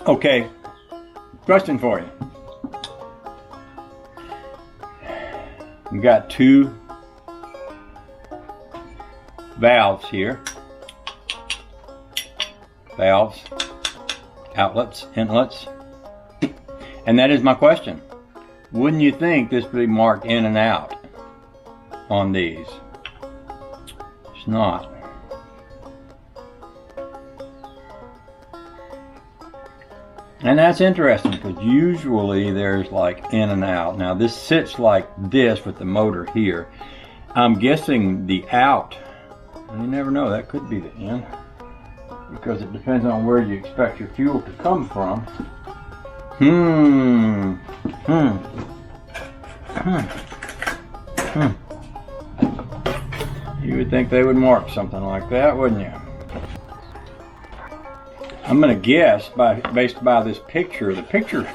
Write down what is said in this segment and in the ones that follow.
Okay, question for you. We got two valves here. Valves, outlets, inlets. And that is my question. Wouldn't you think this would be marked in and out on these? It's not. And that's interesting because usually there's like in and out. Now this sits like this with the motor here. I'm guessing the out, and you never know, that could be the in, because it depends on where you expect your fuel to come from. You would think they would mark something like that, wouldn't you? I'm going to guess, based by this picture, the picture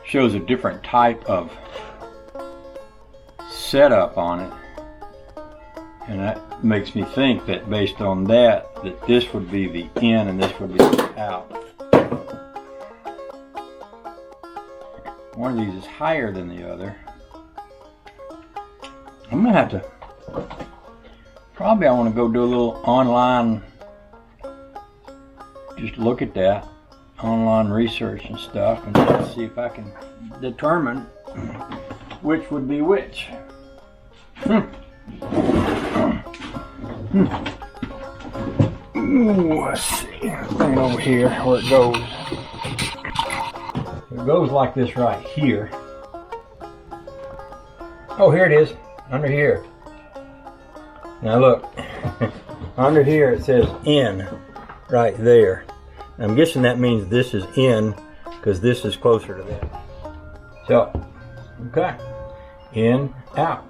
shows a different type of setup on it. And that makes me think that based on that this would be the in and this would be the out. One of these is higher than the other. I'm going to have to, probably I want to go do a little online, just look at that, online research and stuff, and see if I can determine which would be which. Ooh, let's see, bring it over here where it goes. It goes like this right here. Oh, here it is, under here. Now look, under here it says in, right there. I'm guessing that means this is in, because this is closer to that. So, okay, in, out.